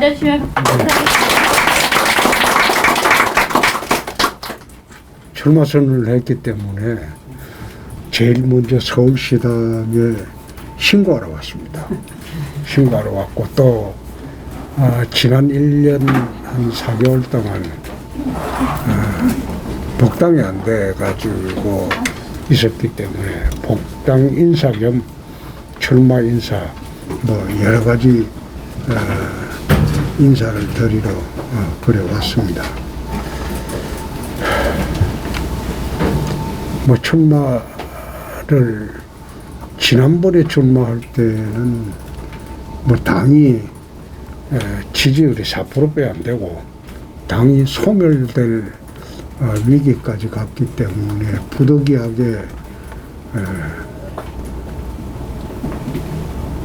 앉아주시면 출마 선언을 했기 때문에 제일 먼저 서울시당에 신고하러 왔습니다. 신고하러 왔고 또 지난 1년 한 4개월 동안 복당이 안 돼가지고 있었기 때문에 복당 인사 겸 출마 인사 뭐 여러 가지 인사를 드리러 그래 왔습니다. 뭐 출마를 지난번에 출마할 때는 뭐 당이 지지율이 4%밖에 안 되고 당이 소멸될 위기까지 갔기 때문에 부득이하게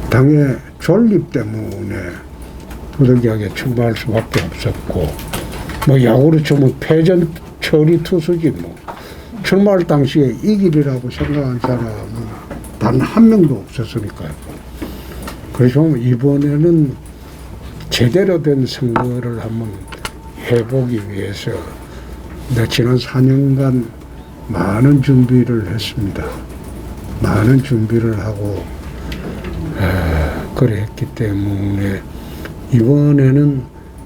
당의 존립 때문에 부득이하게 출마할 수밖에 없었고 뭐 야구로 치면 패전 처리 투수지 뭐 출마할 당시에 이길이라고 생각한 사람은 단 한 명도 없었으니까요. 그래서 이번에는 제대로 된 선거를 한번 해보기 위해서 지난 4년간 많은 준비를 했습니다. 많은 준비를 하고 그래 했기 때문에 이번에는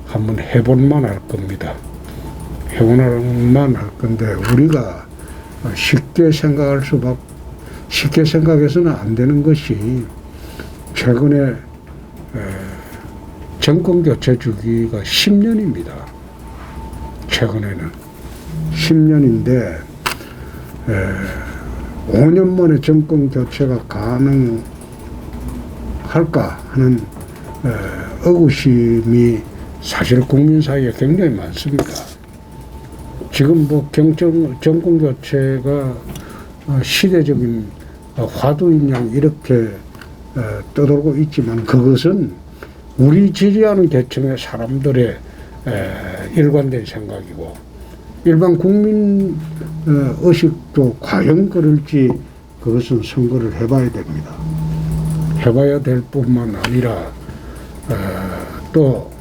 한번 해볼만 할 겁니다. 해볼만 할 건데 우리가 쉽게 생각해서는 안 되는 것이 최근에 정권 교체 주기가 10년입니다. 최근에는 10년인데 5년 만에 정권 교체가 가능할까 하는 의구심이 사실 국민 사이에 굉장히 많습니다. 지금 뭐 정권 교체가 시대적인 화두인 양 이렇게 떠돌고 있지만 그것은 우리 지지하는 계층의 사람들의 일관된 생각이고 일반 국민 의식도 과연 그럴지 그것은 선거를 해봐야 됩니다. 해봐야 될 뿐만 아니라 또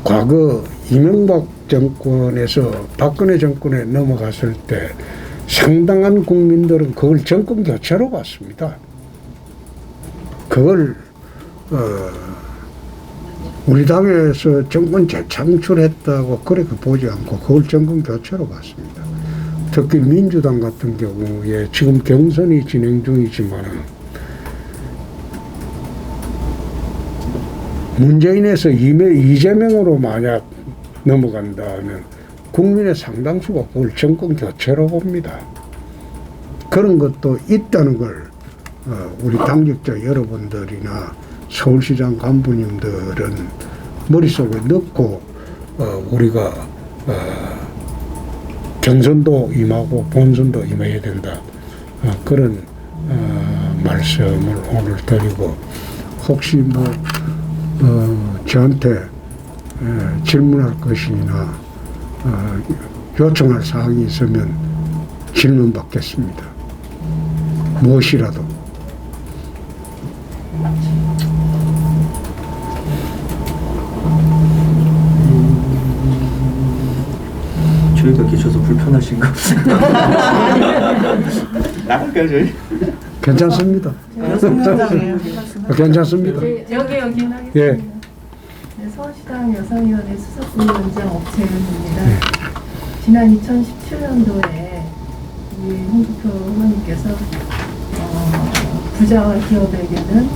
과거 이명박 정권에서 박근혜 정권에 넘어갔을 때 상당한 국민들은 그걸 정권 교체로 봤습니다. 그걸 우리 당에서 정권 재창출했다고 그렇게 보지 않고 그걸 정권 교체로 봤습니다. 특히 민주당 같은 경우에 지금 경선이 진행 중이지만 문재인에서 이재명으로 만약 넘어간다면 국민의 상당수가 그걸 정권 교체로 봅니다. 그런 것도 있다는 걸 우리 당직자 여러분들이나 서울시장 간부님들은 머릿속에 넣고 우리가 경선도 임하고 본선도 임해야 된다. 그런 말씀을 오늘 드리고 혹시 뭐 저한테 질문할 것이나 요청할 사항이 있으면 질문 받겠습니다. 무엇이라도. 저희가 계셔서 불편하신가? 나갈까요 저희? 괜찮습니다. 괜찮습니다. 여기 하겠습니다. 예. 네, 서울시당 여성위원회 수석부위원장 옥채윤입니다. 지난 2017년도에 우리 홍준표 후보님께서 부자와 기업에게는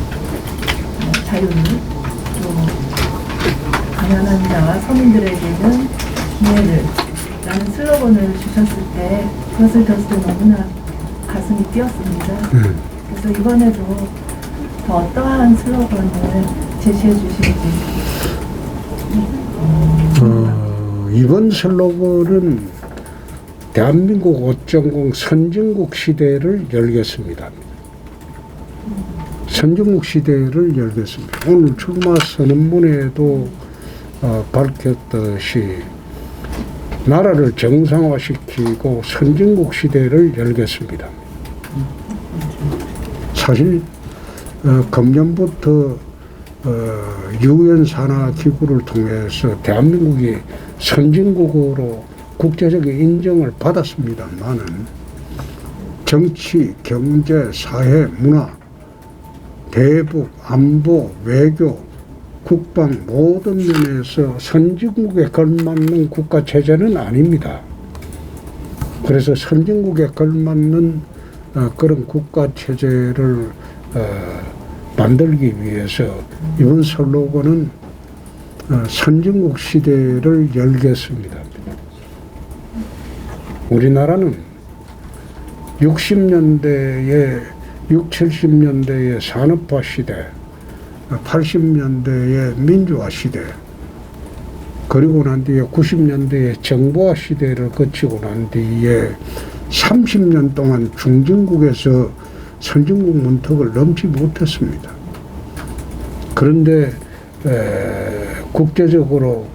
자유를, 또 가난한 자와 서민들에게는 기회를 라는 슬로건을 주셨을 때 그것을 들었을 때 너무나 가슴이 뛰었습니다. 그래서 이번에도 더 어떠한 슬로건을 제시해 주실지. 이번 슬로건은 대한민국 5.0 선진국 시대를 열겠습니다. 선진국 시대를 열겠습니다. 오늘 출마 선언문에도 밝혔듯이 나라를 정상화시키고 선진국 시대를 열겠습니다. 사실 금년부터 유엔 산하 기구를 통해서 대한민국이 선진국으로 국제적인 인정을 받았습니다만은 정치, 경제, 사회, 문화, 대북, 안보, 외교, 국방 모든 면에서 선진국에 걸맞는 국가 체제는 아닙니다. 그래서 선진국에 걸맞는 그런 국가 체제를 만들기 위해서 이번 슬로건은 선진국 시대를 열겠습니다. 우리나라는 60년대에 70년대의 산업화 시대, 80년대의 민주화 시대, 그리고 난 뒤에 90년대의 정보화 시대를 거치고 난 뒤에 30년 동안 중진국에서 선진국 문턱을 넘지 못했습니다. 그런데 국제적으로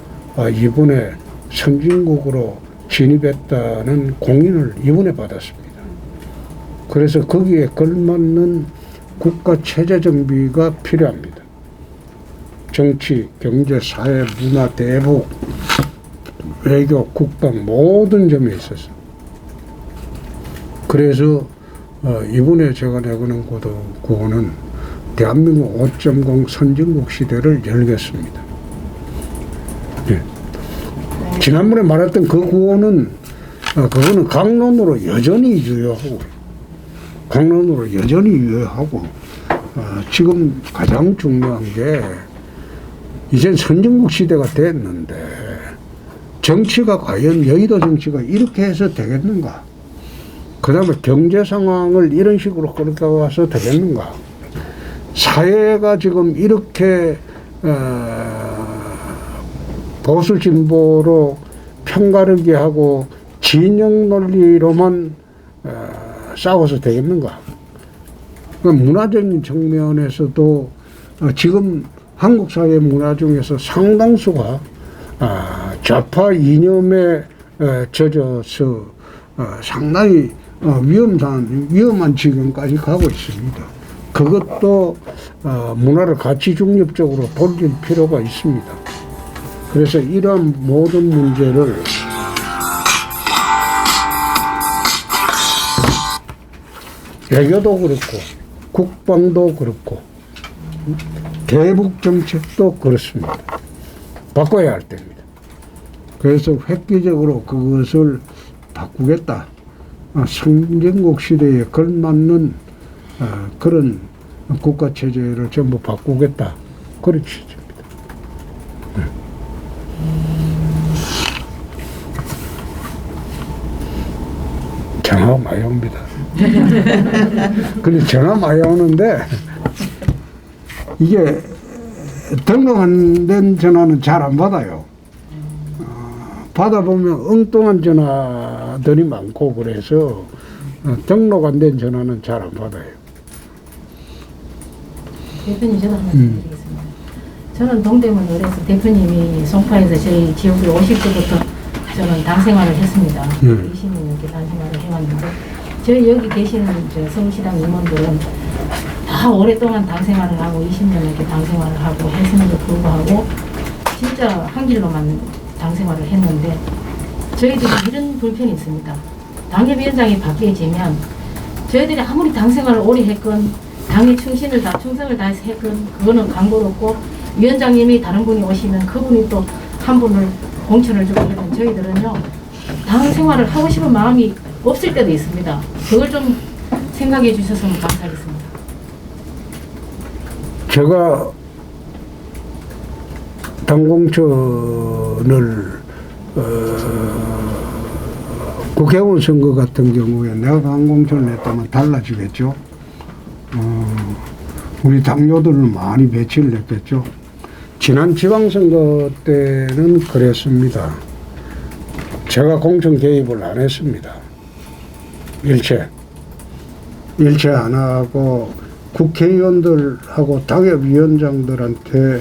이번에 선진국으로 진입했다는 공인을 이번에 받았습니다. 그래서 거기에 걸맞는 국가 체제 정비가 필요합니다. 정치, 경제, 사회, 문화, 대북, 외교, 국방 모든 점에 있어서. 그래서 이번에 제가 내거는 구호는 대한민국 5.0 선진국 시대를 열겠습니다. 네. 지난번에 말했던 그 구호는 그거는 강론으로 여전히 유효하고 지금 가장 중요한 게 이젠 선진국 시대가 됐는데 정치가 과연 여의도 정치가 이렇게 해서 되겠는가? 그 다음에 경제 상황을 이런 식으로 끌어다 와서 되겠는가? 사회가 지금 이렇게 보수 진보로 편가르기 하고 진영 논리로만 싸워서 되겠는가? 문화적인 측면에서도 지금 한국 사회 문화 중에서 상당수가 좌파 이념에 젖어서 상당히 위험한 지경까지 가고 있습니다. 그것도 문화를 가치 중립적으로 돌릴 필요가 있습니다. 그래서 이러한 모든 문제를 외교도 그렇고 국방도 그렇고 대북 정책도 그렇습니다. 바꿔야 할 때입니다. 그래서 획기적으로 그것을 바꾸겠다. 선진국 시대에 걸맞는 그런 국가 체제를 전부 바꾸겠다. 그런 취지입니다. 전화가 많이 옵니다. 근데 전화 많이 오는데 이게 등록 안 된 전화는 잘 안 받아요. 받아보면 엉뚱한 전화들이 많고 그래서 등록 안 된 전화는 잘 안 받아요. 대표님 제가 하나 드리겠습니다. 저는 동대문 을에서 대표님이 송파에서 저희 지역에 오실 때부터 저는 당 생활을 했습니다. 20년 넘게 당 생활을 해왔는데 저희 여기 계시는 서울시당 임원들은 다 오랫동안 당 생활을 하고 20년 넘게 당 생활을 하고 했음에도 불구하고 진짜 한 길로만 당 생활을 했는데 저희들이 이런 불편이 있습니다. 당협위원장이 바뀌어지면 저희들이 아무리 당 생활을 오래 했건 당의 충성을 다해서 했건 그거는 강도롭고 위원장님이 다른 분이 오시면 그분이 또 한 분을 공천을 주고 이러면 저희들은요 당 생활을 하고 싶은 마음이 없을 때도 있습니다. 그걸 좀 생각해 주셨으면 감사하겠습니다. 제가 당공천을 국회의원 선거 같은 경우에 내가 당공천을 했다면 달라지겠죠. 우리 당뇨들은 많이 배치를 했겠죠. 지난 지방선거 때는 그랬습니다. 제가 공천 개입을 안 했습니다. 일체 안 하고 국회의원들하고 당협위원장들한테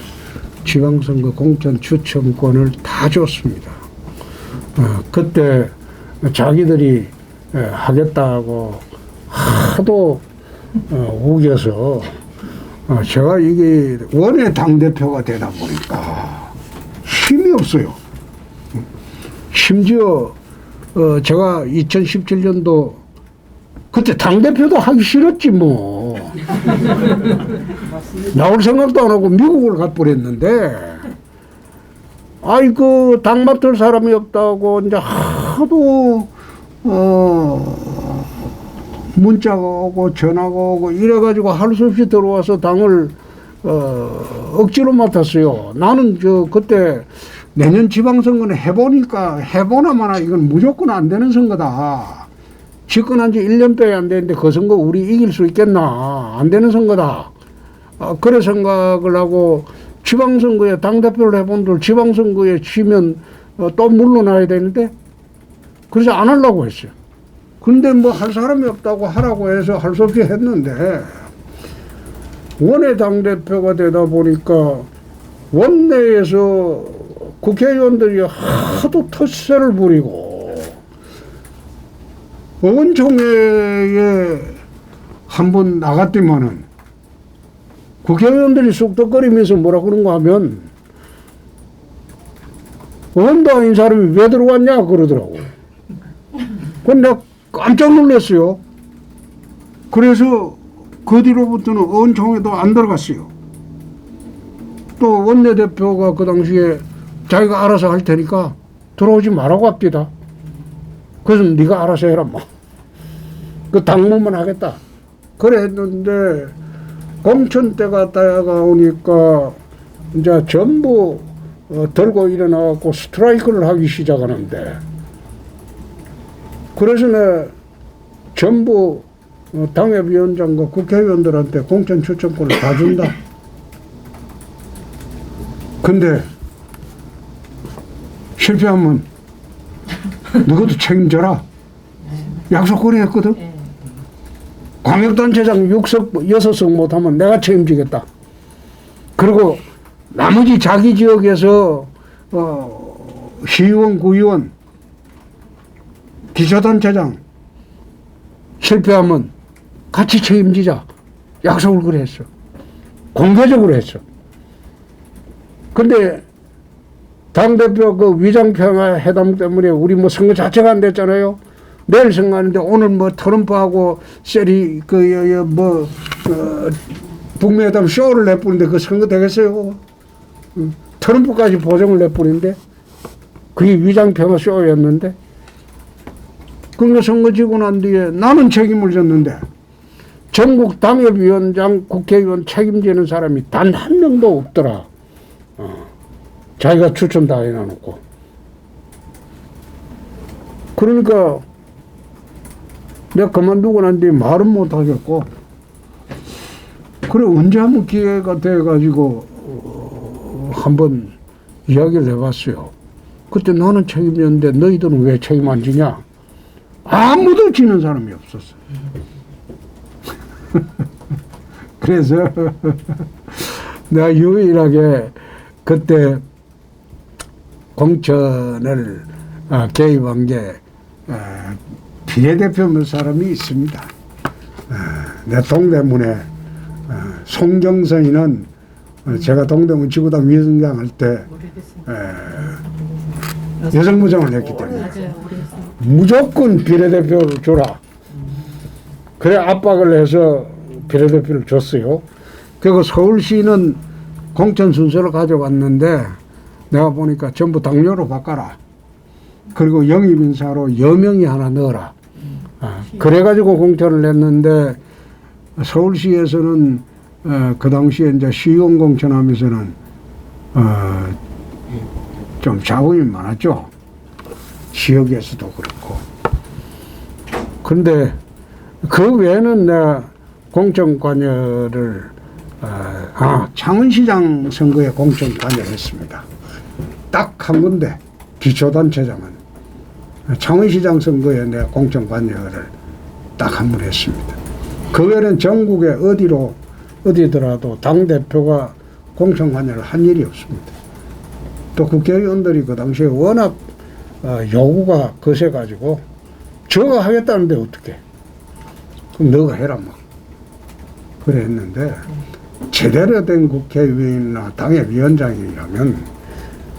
지방선거 공천 추천권을 다 줬습니다. 그때 자기들이 하겠다고 하도 우겨서 제가 이게 원외 당대표가 되다 보니까 힘이 없어요. 심지어 제가 2017년도 그때 당대표도 하기 싫었지 뭐. 나올 생각도 안 하고 미국을 가버렸는데 아이고 당 맡을 사람이 없다고 이제 하도 문자가 오고 전화가 오고 이래가지고 할 수 없이 들어와서 당을 억지로 맡았어요. 나는 그때 내년 지방선거는 해보니까 해보나마나 이건 무조건 안 되는 선거다. 집권한 지 1년밖에 안 되는데 그 선거 우리 이길 수 있겠나. 안 되는 선거다. 그래 생각을 하고 지방선거에 당대표를 해본들 지방선거에 지면 또 물러나야 되는데 그래서 안 하려고 했어요. 근데 뭐 할 사람이 없다고 하라고 해서 할 수 없이 했는데 원외 당대표가 되다 보니까 원내에서 국회의원들이 하도 텃세를 부리고 의원총회에 한번 나갔더만은 국회의원들이 쑥덕거리면서 뭐라 그런가 하면 의원도 아닌 사람이 왜 들어왔냐 그러더라고. 근데 내가 깜짝 놀랐어요. 그래서 그 뒤로부터는 의원총회도 안 들어갔어요. 또 원내대표가 그 당시에 자기가 알아서 할 테니까 들어오지 말라고 합디다. 그래서 네가 알아서 해라 뭐. 그 당무만 하겠다. 그래 했는데 공천 때가 다가오니까 이제 전부 들고 일어나갖고 스트라이크를 하기 시작하는데 그래서 내가 전부 당협위원장과 국회의원들한테 공천 추천권을 다 준다. 근데 실패하면 너희도 책임져라. 약속거리 했거든. 광역단체장 6석 못하면 내가 책임지겠다. 그리고 나머지 자기 지역에서 시의원, 구의원, 기초단체장 실패하면 같이 책임지자. 약속을 그래 했어. 공개적으로 했어. 근데 당대표 그 위장평화 회담 때문에 우리 뭐 선거 자체가 안 됐잖아요. 내일 선거하는데 오늘 뭐 트럼프하고 셀이 북미 회담 쇼를 내뿌는데 그 선거 되겠어요? 트럼프까지 보정을 내뿌는데 그게 위장평화 쇼였는데 그러니까 선거 지고 난 뒤에 나는 책임을 졌는데 전국 당협위원장, 국회의원 책임지는 사람이 단 한 명도 없더라. 자기가 추천 다 해놔놓고. 그러니까 내가 그만두고 난 뒤에 말은 못 하겠고 그래 언제 한번 기회가 돼가지고 한번 이야기를 해봤어요. 그때 나는 책임졌는데 너희들은 왜 책임 안 지냐? 아무도 지는 사람이 없었어. 그래서 내가 유일하게 그때 공천을 개입한 게 비례대표 몇 사람이 있습니다. 내 동대문에 송경선이는 제가 동대문 지구당 위원장 할 때 여성무장을 했기 때문에 무조건 비례대표를 주라. 그래 압박을 해서 비례대표를 줬어요. 그리고 서울시는 공천 순서를 가져왔는데 내가 보니까 전부 당뇨로 바꿔라. 그리고 영입인사로 여명이 하나 넣어라. 그래가지고 공천을 냈는데 서울시에서는 그 당시에 이제 시의원 공천하면서는 좀 잡음이 많았죠. 지역에서도 그렇고. 근데 그 외에는 내가 공천 관여를 창원시장 선거에 공천 관여했습니다. 딱 한 군데 기초단체장은 창원시장 선거에 내가 공천 관여를 딱 한 번 했습니다. 그 외에는 전국에 어디더라도 당대표가 공천 관여를 한 일이 없습니다. 또 국회의원들이 그 당시에 워낙 요구가 거세가지고 저거 하겠다는데 어떻게 그럼 너가 해라 막 그래 했는데 제대로 된 국회의원이나 당의 위원장이라면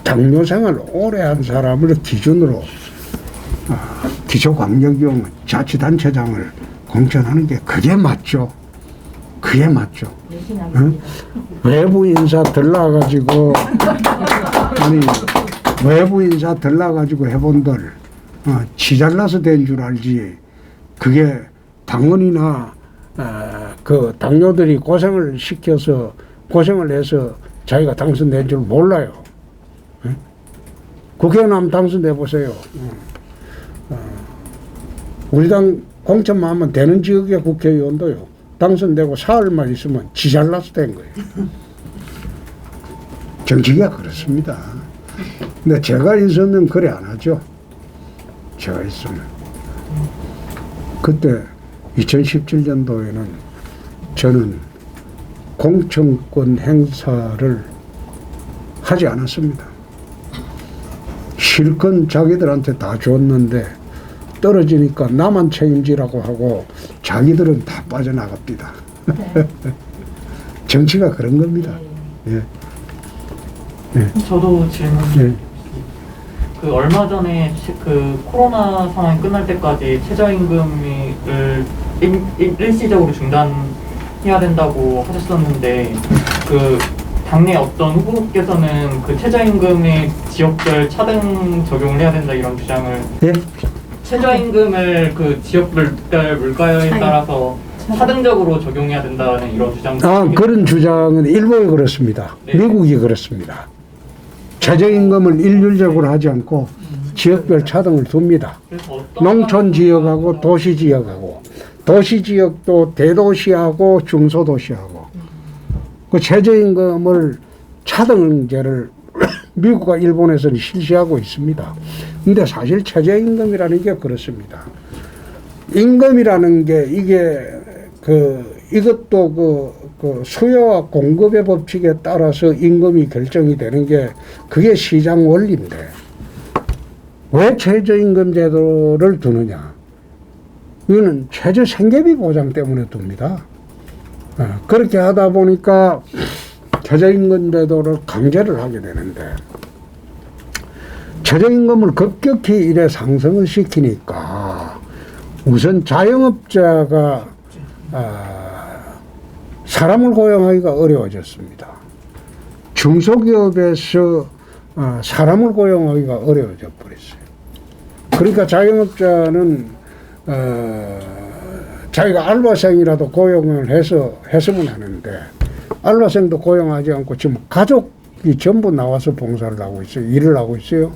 당뇨 생활 오래 한 사람을 기준으로 기초광역위원 자치단체장을 공천하는 게 그게 맞죠. 그게 맞죠. 응? 외부 인사 들러가지고 아니 외부 인사 들러가지고 해본들 지 잘나서 된 줄 알지. 그게 당원이나 그 당뇨들이 고생을 시켜서 고생을 해서 자기가 당선된 줄 몰라요. 응? 국회의원 한번 당선돼 보세요. 우리 당 공천만 하면 되는 지역의 국회의원도요. 당선되고 사흘만 있으면 지 잘나서 된 거예요. 정치가 그렇습니다. 근데 제가 있으면 그래 안 하죠. 제가 있으면. 그때 2017년도에는 저는 공천권 행사를 하지 않았습니다. 실컷 자기들한테 다 줬는데 떨어지니까 나만 책임지라고 하고 자기들은 다 빠져나갑니다. 네. 정치가 그런 겁니다. 예. 예. 저도 질문. 예. 그 얼마 전에 그 코로나 상황이 끝날 때까지 최저임금을 일시적으로 중단해야 된다고 하셨었는데 그 당내 어떤 후보께서는 그 최저임금의 지역별 차등 적용을 해야 된다 이런 주장을. 예? 최저임금을 그 지역별 물가에 따라서 차등적으로 적용해야 된다는 이런 주장. 그런 주장은 일본이 그렇습니다. 네. 미국이 그렇습니다. 최저임금을 일률적으로 하지 않고 지역별 차등을 둡니다. 농촌 지역하고 도시 지역하고 도시 지역도 대도시하고 중소도시하고 그 최저임금을 차등제를 미국과 일본에서는 실시하고 있습니다. 근데 사실 최저임금이라는 게 그렇습니다. 임금이라는 게 이것도 그 수요와 공급의 법칙에 따라서 임금이 결정이 되는 게 그게 시장 원리인데 왜 최저임금 제도를 두느냐? 이거는 최저 생계비 보장 때문에 둡니다. 그렇게 하다 보니까 최저임금 제도를 강제를 하게 되는데 최저임금을 급격히 이래 상승을 시키니까 우선 자영업자가 사람을 고용하기가 어려워졌습니다. 중소기업에서 사람을 고용하기가 어려워져 버렸어요. 그러니까 자영업자는 자기가 알바생이라도 고용을 했으면 하는데 알바생도 고용하지 않고 지금 가족이 전부 나와서 봉사를 하고 있어요. 일을 하고 있어요.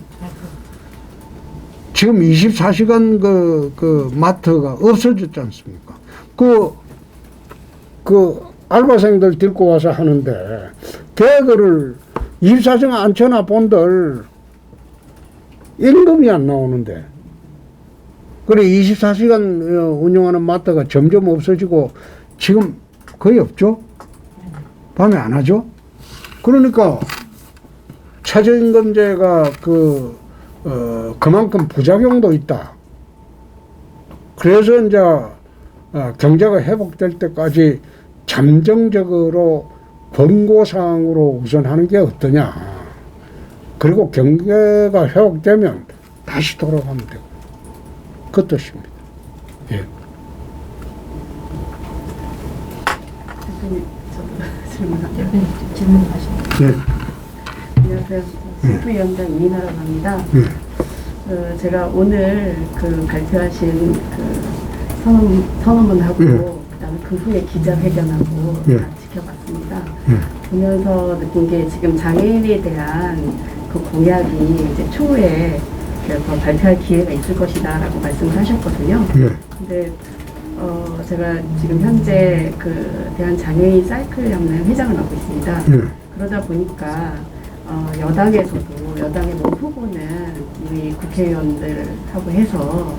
지금 24시간 그 마트가 없어졌지 않습니까? 그 알바생들 데리고 와서 하는데 걔들을 24시간 앉혀놔 본들 임금이 안 나오는데 그래 24시간 운영하는 마트가 점점 없어지고 지금 거의 없죠? 밤에 안 하죠? 그러니까 최저임금제가 그만큼 부작용도 있다. 그래서 이제 경제가 회복될 때까지 잠정적으로 권고사항으로 우선하는 게 어떠냐. 그리고 경제가 회복되면 다시 돌아가면 되고 그 뜻입니다. 예. 대표님, 저도 질문하시면. 네. 안녕하세요. 승부위원장 이민아라고 합니다. 제가 오늘 그 발표하신 그 선언문하고 그다음에 그 후에 기자회견하고 다 지켜봤습니다. 보면서 느낀 게 지금 장애인에 대한 그 공약이 이제 추후에 더 발표할 기회가 있을 것이다라고 말씀을 하셨거든요. 근데 제가 지금 현재 그 대한장애인 사이클연맹 회장을 맡고 있습니다. 그러다 보니까 여당에서도 여당의 모 후보는 우리 국회의원들하고 해서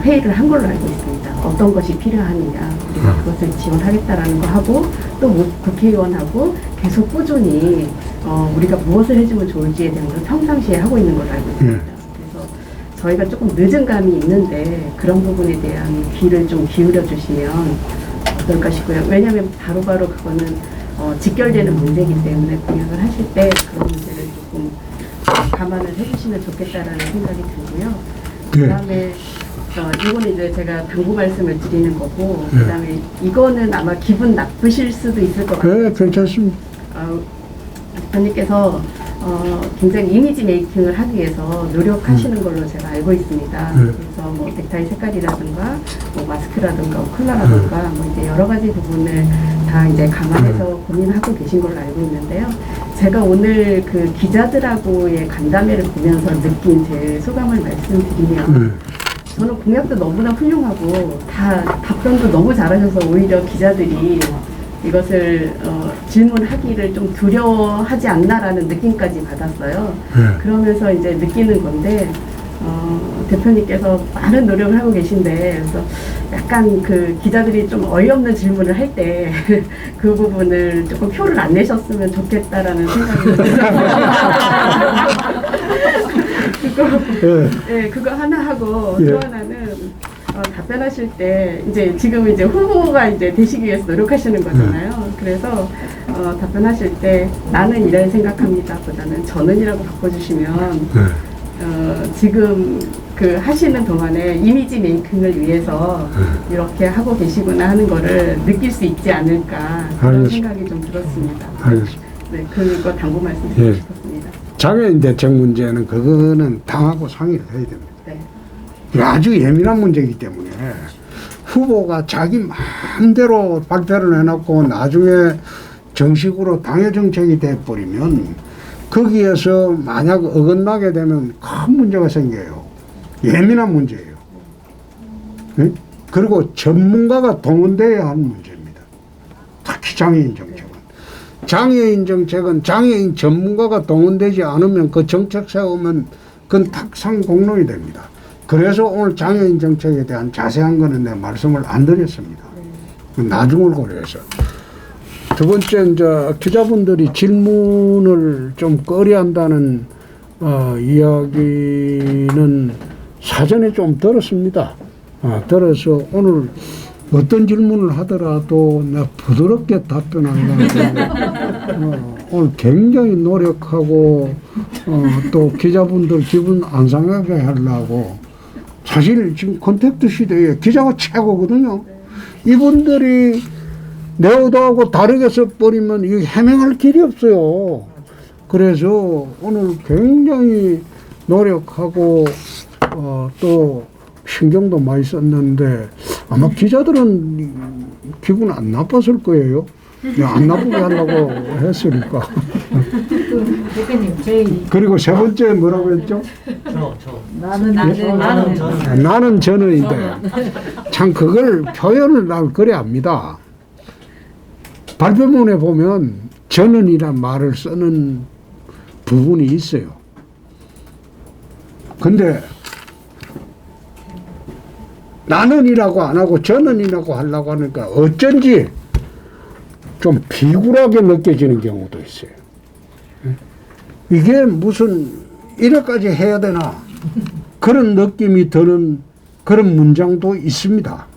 회의를 한 걸로 알고 있습니다. 어떤 것이 필요하느냐 우리가 그것을 지원하겠다라는 거 하고 또 국회의원하고 계속 꾸준히 우리가 무엇을 해주면 좋을지에 대한 걸 평상시에 하고 있는 걸로 알고 있습니다. 그래서 저희가 조금 늦은 감이 있는데 그런 부분에 대한 귀를 좀 기울여 주시면 어떨까 싶고요. 왜냐하면 바로바로 그거는 직결되는 문제이기 때문에 공약을 하실 때 그런 문제를 조금 감안을 해주시면 좋겠다라는 생각이 들고요. 그다음에 이거는 이제 제가 당부 말씀을 드리는 거고, 그다음에 이거는 아마 기분 나쁘실 수도 있을 것 같아요. 네, 괜찮습니다. 대표님께서 굉장히 이미지 메이킹을 하기 위해서 노력하시는 걸로 제가 알고 있습니다. 그래서 뭐 넥타이 색깔이라든가 뭐 마스크라든가 컬러라든가 뭐 이제 여러 가지 부분을 다 이제 감안해서 고민하고 계신 걸로 알고 있는데요. 제가 오늘 그 기자들하고의 간담회를 보면서 느낀 제 소감을 말씀드리면 저는 공약도 너무나 훌륭하고 다 답변도 너무 잘하셔서 오히려 기자들이 이것을 질문하기를 좀 두려워하지 않나라는 느낌까지 받았어요. 그러면서 이제 느끼는 건데 대표님께서 많은 노력을 하고 계신데, 그래서 약간 그 기자들이 좀 어이없는 질문을 할 때 그 부분을 조금 표를 안 내셨으면 좋겠다라는 생각이 들어요. 그거 하나 하고 또 하나는 답변하실 때 이제 지금 이제 후보가 이제 되시기 위해서 노력하시는 거잖아요. 그래서 답변하실 때 나는 이런 생각합니다 보다는 저는이라고 바꿔주시면 지금 그 하시는 동안에 이미지 메이킹을 위해서 이렇게 하고 계시구나 하는 거를 느낄 수 있지 않을까 그런 생각이 좀 들었습니다. 알겠습니다. 네, 그거 당부 말씀드리고 싶었습니다. 장애인 대책 문제는 그거는 당하고 상의를 해야 됩니다. 네. 아주 예민한 문제이기 때문에 후보가 자기 마음대로 발표를 해놓고 나중에 정식으로 당의 정책이 돼버리면 거기에서 만약 어긋나게 되면 큰 문제가 생겨요. 예민한 문제예요. 네? 그리고 전문가가 동원돼야 하는 문제입니다. 특히 장애인 정책은. 장애인 정책은 장애인 전문가가 동원되지 않으면 그 정책 세우면 그건 탁상 공론이 됩니다. 그래서 오늘 장애인 정책에 대한 자세한 거는 내가 말씀을 안 드렸습니다. 나중을 고려해서. 두 번째, 이제 기자분들이 질문을 좀 꺼려한다는 이야기는 사전에 좀 들었습니다. 들어서 오늘 어떤 질문을 하더라도 내가 부드럽게 답변하려고 오늘 굉장히 노력하고 또 기자분들 기분 안 상하게 하려고. 사실 지금 콘택트 시대에 기자가 최고거든요. 이분들이 내 의도하고 다르게 써버리면 이거 해명할 길이 없어요. 그래서 오늘 굉장히 노력하고 또 신경도 많이 썼는데 아마 기자들은 기분 안 나빴을 거예요. 안 나쁘게 하려고 했으니까. 대표님, 저희 그리고 세 번째 뭐라고 했죠? 나는 저는인데 참 그걸 표현을 난 그래 합니다. 발표문에 보면 저는이란 말을 쓰는 부분이 있어요. 근데 나는이라고 안 하고 저는이라고 하려고 하니까 어쩐지 좀 비굴하게 느껴지는 경우도 있어요. 이게 무슨 이래까지 해야 되나 그런 느낌이 드는 그런 문장도 있습니다.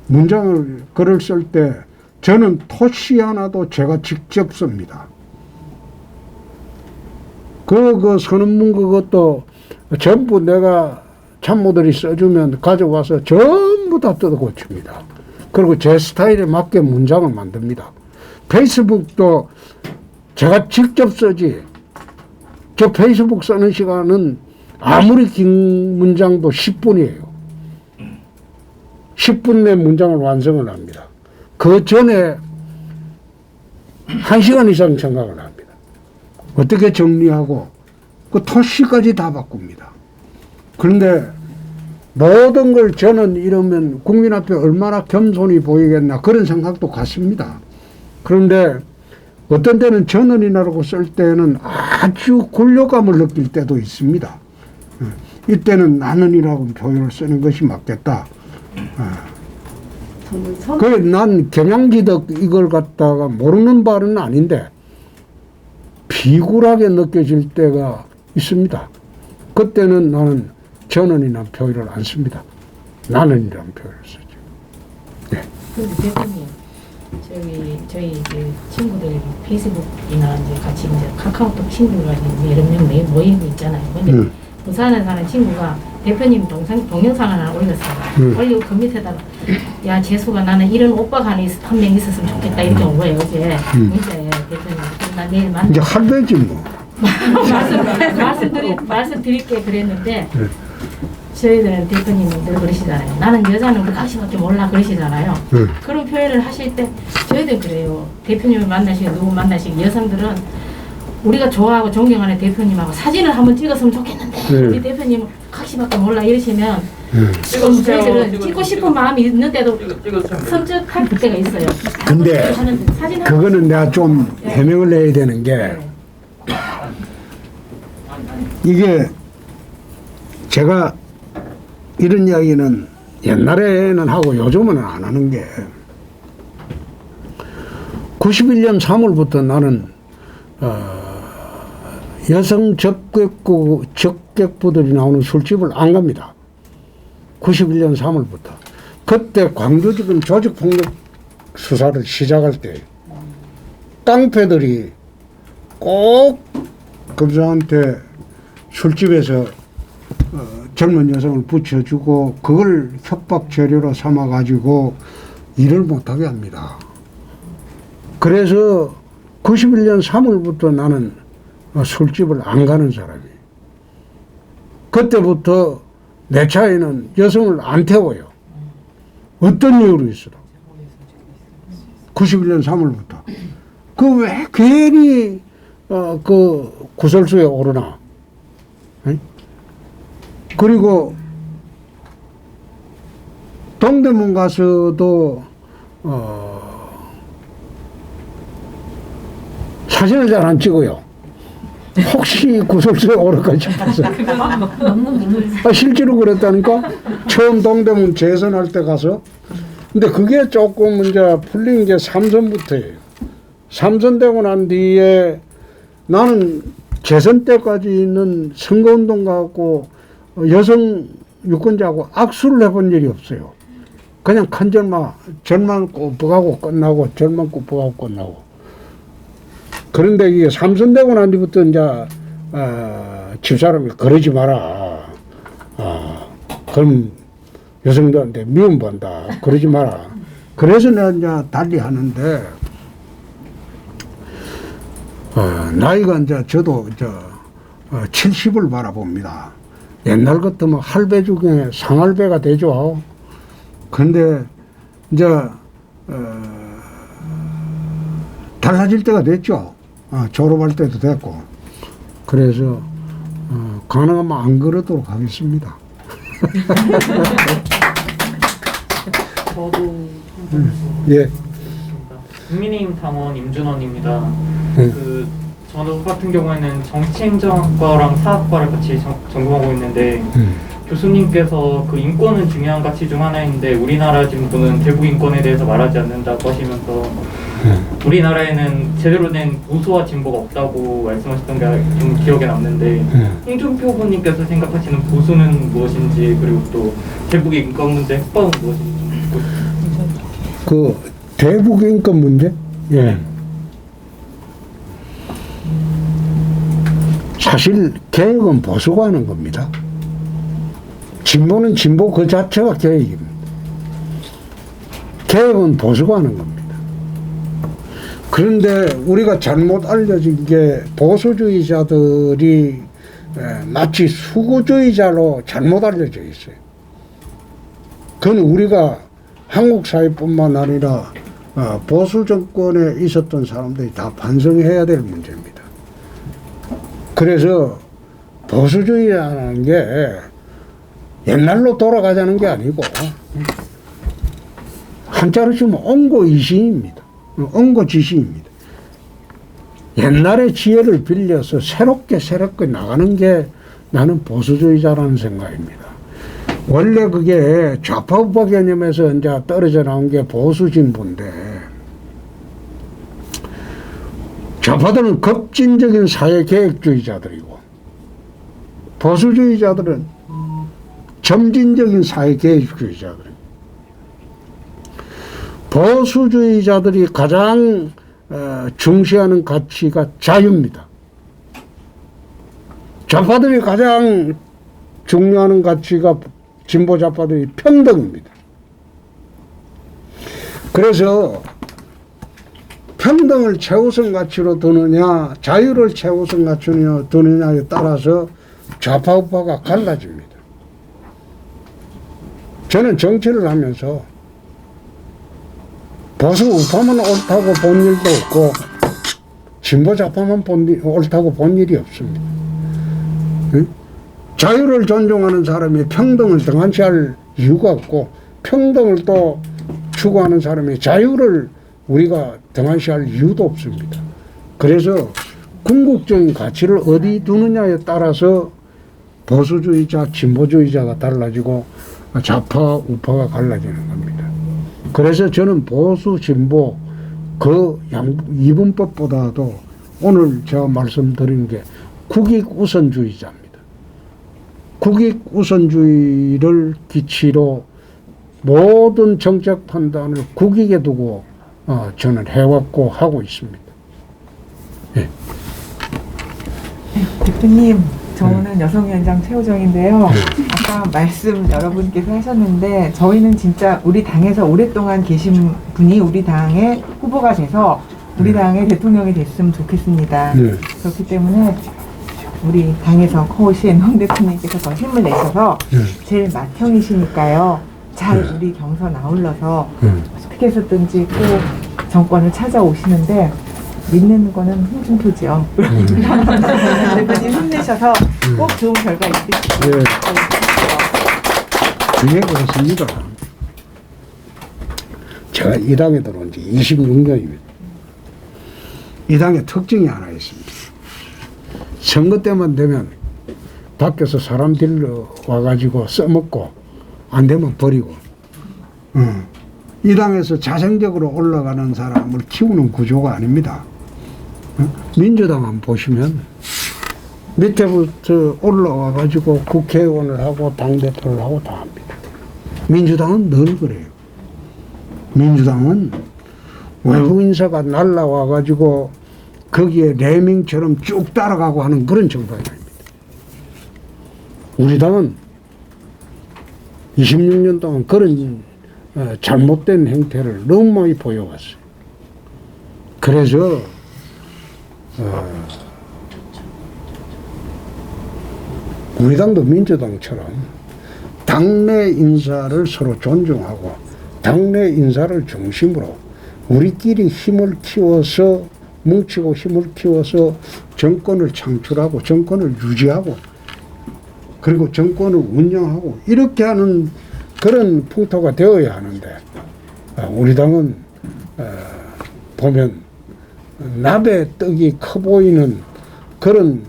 문장을 글을 쓸 때 저는 토시 하나도 제가 직접 씁니다. 그 선언문 그것도 전부 내가 참모들이 써주면 가져와서 전부 다 뜯어 고칩니다. 그리고 제 스타일에 맞게 문장을 만듭니다. 페이스북도 제가 직접 쓰지. 저 페이스북 쓰는 시간은 아무리 긴 문장도 10분이에요. 10분 내 문장을 완성을 합니다. 그 전에 1시간 이상 생각을 합니다. 어떻게 정리하고 그 토시까지 다 바꿉니다. 그런데 모든 걸 저는 이러면 국민 앞에 얼마나 겸손히 보이겠나 그런 생각도 같습니다. 그런데 어떤 때는 저는이라고 쓸 때는 아주 굴욕감을 느낄 때도 있습니다. 이때는 나는이라고 표현을 쓰는 것이 맞겠다. 그래, 난 경양지덕 이걸 갖다가 모르는 바는 아닌데 비굴하게 느껴질 때가 있습니다. 그때는 나는 저는이라는 표현을 안 씁니다. 나는이라는 표현을 쓰죠. 네. 근데 대표님, 저희 이제 친구들 페이스북이나 이제 같이 이제 카카오톡 친구가 이제 여러 명 모임이 있잖아요. 근데 부산에 사는 친구가 대표님 동영상을 하나 올렸어요. 올리고 그 밑에다가 야 재수가 나는 이런 오빠가 한 명 있었으면 좋겠다 이렇게 온 거예요. 어제 문자에 대표님 나 내일 만나. 이제 할배지 뭐. 말씀드릴게 그랬는데 저희들은 대표님은 늘 그러시잖아요. 나는 여자는 우리 각시밖에 몰라 그러시잖아요. 그런 표현을 하실 때 저희들 그래요. 대표님을 만나시고 누구 마시고 여성들은 우리가 좋아하고 존경하는 대표님하고 사진을 한번 찍었으면 좋겠는데 우리 대표님은 각시밖에 몰라 이러시면 좀 저희들은 찍고 싶은 마음이 있는데도 섬뜩할 때가 있어요. 근데 그거는 내가 좀 해명을 해야 되는 게 이게 제가 이런 이야기는 옛날에는 하고 요즘은 안 하는 게 91년 3월부터 나는 여성 적객부들이 나오는 술집을 안 갑니다. 91년 3월부터. 그때 광주지검 조직폭력 수사를 시작할 때 깡패들이 꼭 검사한테 술집에서 젊은 여성을 붙여주고 그걸 협박 재료로 삼아가지고 일을 못하게 합니다. 그래서 91년 3월부터 나는 술집을 안 가는 사람이에요. 그때부터 내 차에는 여성을 안 태워요. 어떤 이유로 있어도. 91년 3월부터. 그 왜 괜히 그 구설수에 오르나. 에? 그리고 동대문 가서도 사진을 잘 안 찍어요. 혹시 구설수에 오를까 싶어서. 실제로 그랬다니까? 처음 동대문 재선할 때 가서. 근데 그게 조금 이제 풀린 게 삼선부터예요. 삼선되고 난 뒤에 나는 재선 때까지는 선거운동 가고 여성 유권자하고 악수를 해본 일이 없어요. 그냥 절만 꾸벅하고 끝나고, 절만 꾸벅하고 끝나고. 그런데 이게 삼선되고 난 뒤부터 이제, 집사람이 그러지 마라. 그럼 여성들한테 미움받는다. 그러지 마라. 그래서 내가 이제 달리 하는데, 나이가 이제 저도 70을 바라봅니다. 옛날 같으면 할배 중에 상할배가 되죠. 근데 이제 달라질 때가 됐죠. 졸업할 때도 됐고. 그래서 가능하면 안 그러도록 하겠습니다. 저도 예. 국민의힘 당원 임준원입니다. 저도 같은 경우에는 정치행정학과랑 사학과를 같이 전공하고 있는데 교수님께서 그 인권은 중요한 가치 중 하나인데 우리나라 진보는 대북 인권에 대해서 말하지 않는다고 하시면서 우리나라에는 제대로 된 보수와 진보가 없다고 말씀하셨던 게 좀 기억에 남는데 홍준표 후보님께서 생각하시는 보수는 무엇인지 그리고 또 대북의 인권 문제 해법은 무엇인지 좀 듣고 싶습니다. 그 대북 인권 문제? 예. 사실 개혁은 보수가 하는 겁니다. 진보는 진보 그 자체가 개혁입니다. 개혁은 보수가 하는 겁니다. 그런데 우리가 잘못 알려진 게 보수주의자들이 마치 수구주의자로 잘못 알려져 있어요. 그건 우리가 한국 사회뿐만 아니라 보수 정권에 있었던 사람들이 다 반성해야 될 문제입니다. 그래서 보수주의라는 게 옛날로 돌아가자는 게 아니고 한자로 치면 엉고이시입니다. 엉고지시입니다. 옛날의 지혜를 빌려서 새롭게 나가는 게 나는 보수주의자라는 생각입니다. 원래 그게 좌파우파 개념에서 이제 떨어져 나온 게 보수진보인데 좌파들은 급진적인 사회계획주의자들이고 보수주의자들은 점진적인 사회계획주의자들이고 보수주의자들이 가장 중시하는 가치가 자유입니다. 좌파들이 가장 중요하는 가치가 진보 좌파들이 평등입니다. 그래서 평등을 최우선 가치로 두느냐 자유를 최우선 가치로 두느냐에 따라서 좌파 우파가 갈라집니다. 저는 정치를 하면서 보수 우파만 옳다고 본 일도 없고 진보 좌파만 옳다고 본 일이 없습니다. 응? 자유를 존중하는 사람이 평등을 등한시할 이유가 없고 평등을 또 추구하는 사람이 자유를 우리가 등한시할 이유도 없습니다. 그래서 궁극적인 가치를 어디 두느냐에 따라서 보수주의자, 진보주의자가 달라지고 좌파, 우파가 갈라지는 겁니다. 그래서 저는 보수, 진보 그 이분법보다도 오늘 제가 말씀드린 게 국익우선주의자입니다. 국익우선주의를 기치로 모든 정책 판단을 국익에 두고 저는 해왔고 하고 있습니다. 예. 대표님, 저는 여성위원장 최호정인데요. 아까 말씀 여러분께서 하셨는데 저희는 진짜 우리 당에서 오랫동안 계신 분이 우리 당의 후보가 돼서 우리 당의 대통령이 됐으면 좋겠습니다. 그렇기 때문에 우리 당에서 커오신 홍 대표님께서 더 힘을 내셔서 제일 맏형이시니까요. 잘 우리 경선 아울러서 어떻게 해서든지 꼭 정권을 찾아오시는데 믿는 거는 홍준표죠. 대표님 힘내셔서 꼭 좋은 결과 있으시길 예, 그렇습니다. 제가 이 당에 들어온 지 26년입니다. 이 당의 특징이 하나 있습니다. 선거 때만 되면 밖에서 사람 들러 와가지고 써먹고 안 되면 버리고 이 당에서 자생적으로 올라가는 사람을 키우는 구조가 아닙니다. 민주당 한번 보시면 밑에부터 올라와가지고 국회의원을 하고 당대표를 하고 다 합니다. 민주당은 늘 그래요. 민주당은 외부 인사가 날라와가지고 거기에 레밍처럼 쭉 따라가고 하는 그런 정당이 아닙니다. 우리 당은 26년 동안 그런 잘못된 행태를 너무 많이 보여왔어요. 그래서 우리 당도 민주당처럼 당내 인사를 서로 존중하고 당내 인사를 중심으로 우리끼리 힘을 키워서 뭉치고 힘을 키워서 정권을 창출하고 정권을 유지하고 그리고 정권을 운영하고 이렇게 하는 그런 풍토가 되어야 하는데 우리 당은 보면 납의 떡이 커 보이는 그런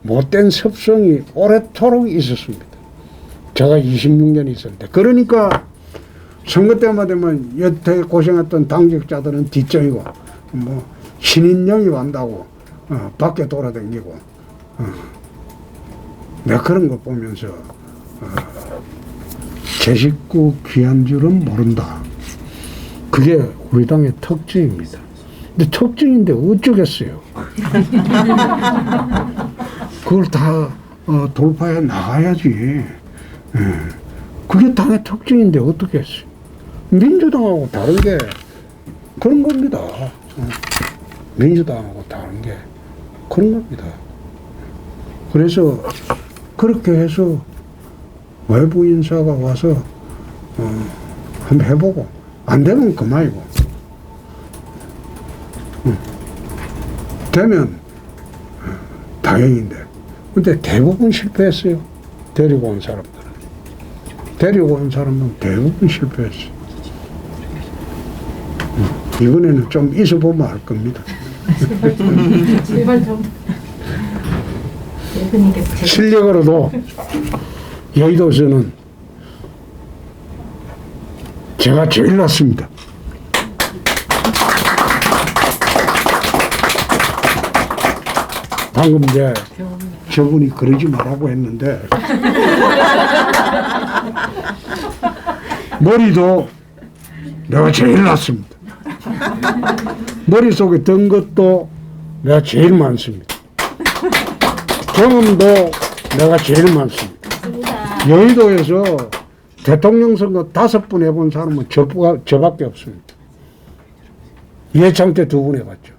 못된 습성이 오래도록 있었습니다. 제가 26년 있었는데 그러니까 선거 때마다 되면 여태 고생했던 당직자들은 뒷정이고 뭐 신인령이 완다고 밖에 돌아다니고 내가 그런 거 보면서 제 식구 귀한 줄은 모른다. 그게 우리 당의 특징입니다. 근데 특징인데 어쩌겠어요. 그걸 다 돌파해 나가야지. 그게 당의 특징인데 어떻게 했어요. 민주당하고 다른 게 그런 겁니다. 민주당하고 다른 게 그런 겁니다. 그래서 그렇게 해서 외부 인사가 와서 한번 해보고 안 되면 그만이고 되면 다행인데 근데 대부분 실패했어요. 데리고 온 사람들은 대부분 실패했어요. 이번에는 좀 있어보면 알 겁니다. 제발 좀 대표님께서 실력으로도 여의도에서는 제가 제일 낫습니다. 방금 이제 저분이 그러지 말라고 했는데 머리도 내가 제일 낫습니다. 머릿속에 든 것도 내가 제일 많습니다. 경험도 내가 제일 많습니다. 맞습니다. 여의도에서 대통령 선거 5번 해본 사람은 저밖에 없습니다. 이해창 때 2번 해봤죠.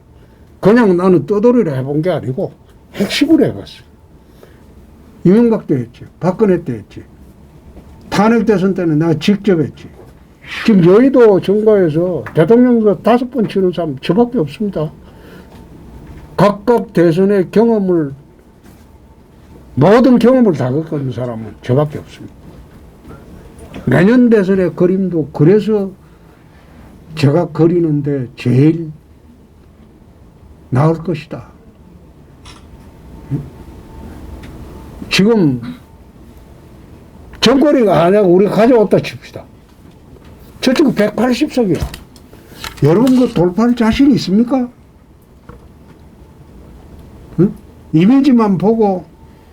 그냥 나는 떠돌이로 해본 게 아니고 핵심으로 해봤어요. 이명박 때 했지. 박근혜 때 했지. 탄핵 대선 때는 내가 직접 했지. 지금 여의도 정가에서 대통령 선거 5번 치는 사람 저밖에 없습니다. 각각 대선의 경험을, 모든 경험을 다 겪은 사람은 저밖에 없습니다. 내년 대선의 그림도 그래서 제가 그리는데 제일 나을 것이다. 지금 정권이가 아니고 우리가 가져왔다 칩시다. 저쪽 180석이야. 여러분 그 돌파할 자신 있습니까? 응? 이미지만 보고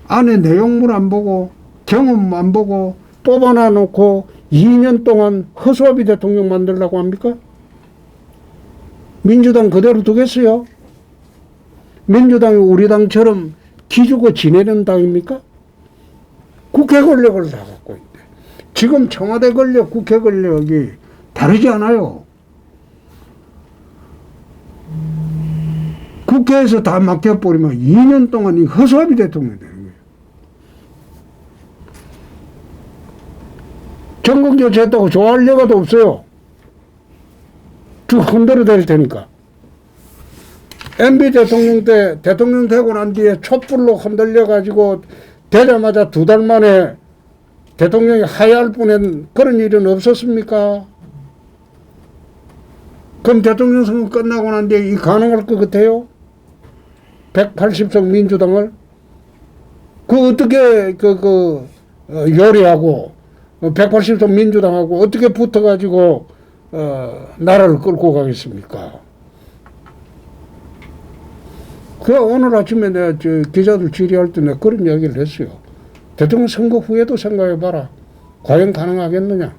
안에 내용물 안 보고 경험 안 보고 뽑아놔 놓고 2년 동안 허수아비 대통령 만들려고 합니까? 민주당 그대로 두겠어요? 민주당이 우리 당처럼 기주고 지내는 당입니까? 국회 권력을 다 갖고 있대. 지금 청와대 권력, 국회 권력이 다르지 않아요. 국회에서 다 맡겨버리면 2년 동안 이 허수아비 대통령이 되는 거예요. 정권 교체했다고 좋아할 여가도 없어요. 쭉 흔들어 댈 테니까. MB 대통령 때 대통령 되고 난 뒤에 촛불로 흔들려가지고 되자마자 2달 만에 대통령이 하야할 뻔한 그런 일은 없었습니까? 그럼 대통령 선거 끝나고 난 뒤에 이 가능할 것 같아요? 180석 민주당을? 그 어떻게 요리하고 180석 민주당하고 어떻게 붙어가지고 나라를 끌고 가겠습니까? 그 오늘 아침에 내가 기자들 질의할 때 내가 그런 이야기를 했어요. 대통령 선거 후에도 생각해봐라. 과연 가능하겠느냐?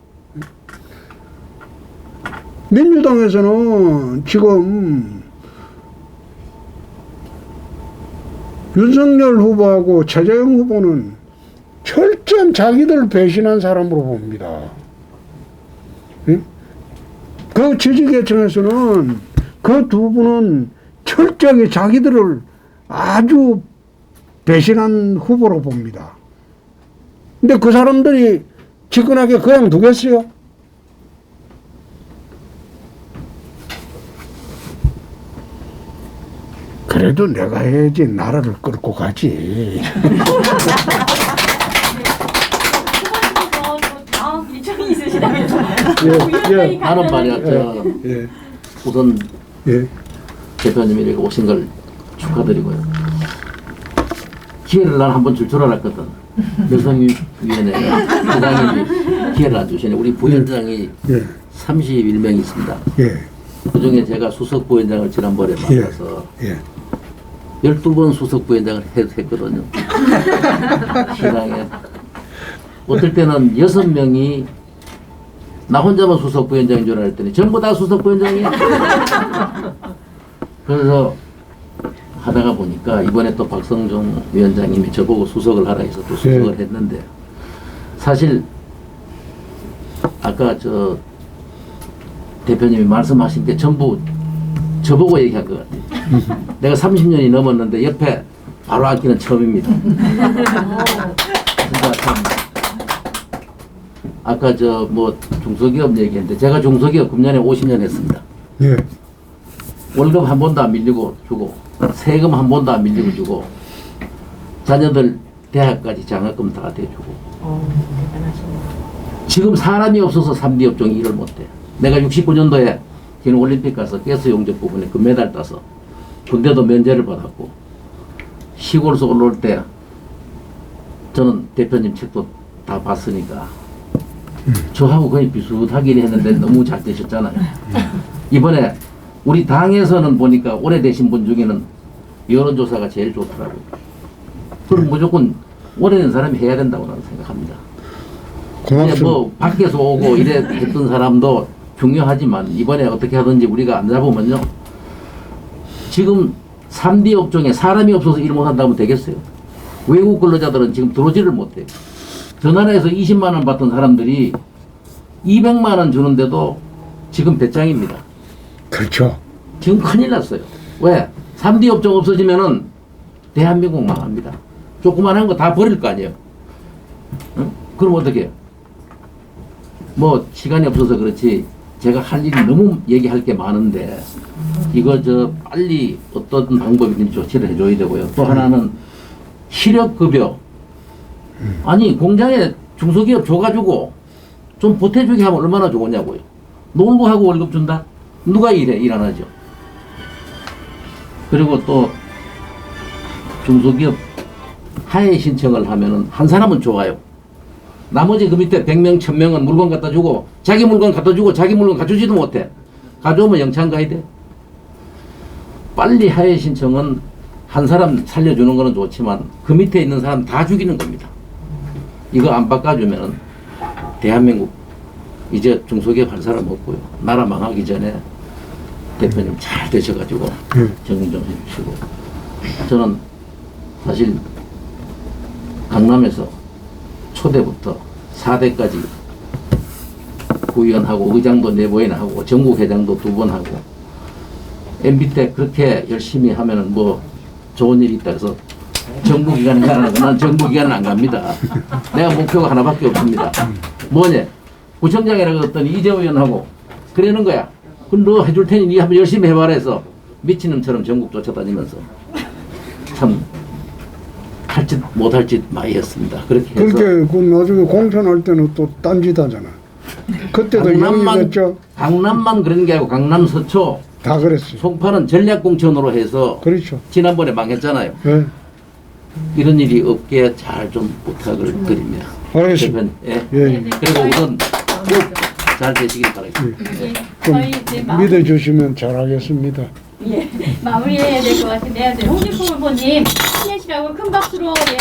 민주당에서는 지금 윤석열 후보하고 최재형 후보는 철저한 자기들 배신한 사람으로 봅니다. 응? 그 지지계층에서는 그 2분은 철저하게 자기들을 아주 배신한 후보로 봅니다. 근데 그 사람들이 집권하게 그냥 두겠어요? 그래도 내가 해야지 나라를 끌고 가지. 다음 일정이 있으시다면서요? 예. 나는 말이야, 예. 우선 예. 대표님이 이렇게 오신 걸 축하드리고요. 기회를 난 한번 줄 줄 알았거든. 여성위원회가 부장님이 기회를 안 주시네. 우리 부위원장이 예. 31명 있습니다. 예. 그 중에 제가 수석 부위원장을 지난번에 맡아서 예. 12번 수석 부위원장을 했거든요. 시당에. 어떨 때는 6명이 나 혼자만 수석 부위원장인 줄 알았더니 전부 다 수석 부위원장이야. 그래서 하다가 보니까 이번에 또 박성종 위원장님이 저보고 수석을 하라 해서 또 수석을 했는데, 사실 아까 저 대표님이 말씀하신 게 전부 저보고 얘기한 것 같아요. 내가 30년이 넘었는데 옆에 바로 앉기는 처음입니다. 진짜 참. 아까 저 뭐 중소기업 얘기했는데 제가 중소기업 금년에 50년 했습니다. 예. 월급 한 번도 안 밀리고 주고, 세금 한 번도 안 밀리고 주고, 자녀들 대학까지 장학금 다 대주고. 대단하시네요. 지금 사람이 없어서 3D 업종이 일을 못해. 내가 69년도에 기능 올림픽 가서 가스 용접 부분에 금메달 따서 군대도 면제를 받았고, 시골에서 올라올 때 저는 대표님 책도 다 봤으니까 저하고 거의 비슷하긴 했는데 너무 잘 되셨잖아요. 이번에 우리 당에서는 보니까 오래되신 분 중에는 여론조사가 제일 좋더라고요. 그럼 무조건 오래된 사람이 해야 된다고 나는 생각합니다. 고맙습니다. 뭐 밖에서 오고 이래 했던 사람도 중요하지만 이번에 어떻게 하든지 우리가 안 잡으면요. 지금 3D 업종에 사람이 없어서 일 못한다면 되겠어요. 외국 근로자들은 지금 들어오지를 못해요. 저 나라에서 20만 원 받던 사람들이 200만 원 주는데도 지금 배짱입니다. 그렇죠. 지금 큰일 났어요. 왜? 3D 업종 없어지면은 대한민국 망합니다. 조그만한 거 다 버릴 거 아니에요. 응? 그럼 어떻게 해요? 뭐 시간이 없어서 그렇지 제가 할 일이 너무 얘기할 게 많은데 이거 저 빨리 어떤 방법이든지 조치를 해줘야 되고요. 또 하나는 실업급여. 아니 공장에 중소기업 줘가지고 좀 보태주게 하면 얼마나 좋으냐고요. 놀고 하고 월급 준다? 누가 일해? 일 안 하죠. 그리고 또 중소기업 하해 신청을 하면은 한 사람은 좋아요. 나머지 그 밑에 100명, 1000명은 물건 갖다 주고 자기 물건 갖다 주고 자기 물건 가져주지도 못해. 가져오면 영창 가야 돼. 빨리 하해 신청은 한 사람 살려주는 거는 좋지만 그 밑에 있는 사람 다 죽이는 겁니다. 이거 안 바꿔주면은 대한민국 이제 중소기업 할 사람 없고요. 나라 망하기 전에 대표님 잘 되셔가지고 정리 좀 해주시고. 저는 사실 강남에서 초대부터 4대까지 구의원하고 의장도 4번이나 하고 전국회장도 2번 하고 MB 때 그렇게 열심히 하면은 뭐 좋은 일이 있다 해서 정부기관에 가는 거 난 정부기관은 안 갑니다. 내가 목표가 하나밖에 없습니다. 뭐냐? 구청장이라고 했더니 이재호 의원하고 그러는 거야. 그럼 너 해줄 테니 니 한번 열심히 해봐라 해서 미친놈처럼 전국 쫓아다니면서 참 할 짓 못할 짓 많이 했습니다. 그렇게 해서 그렇게 그 나중에 공천할 때는 또 딴짓 하잖아. 그때도 영입했죠. 강남만 그런 게 아니고 강남 서초 다 그랬어요. 송파는 전략공천으로 해서 그렇죠. 지난번에 망했잖아요. 네. 이런 일이 없게 잘 좀 부탁을 드립니다. 알겠습니다. 예. 예. 그리고 우선 꼭 잘 되시길 바라겠습니다. 예. 좀 저희 이제 마무리, 믿어주시면 잘하겠습니다. 예, 마무리해야 될 것 같은데요. 네, 홍길동 후보님 힘내시라고 큰 박수로 예.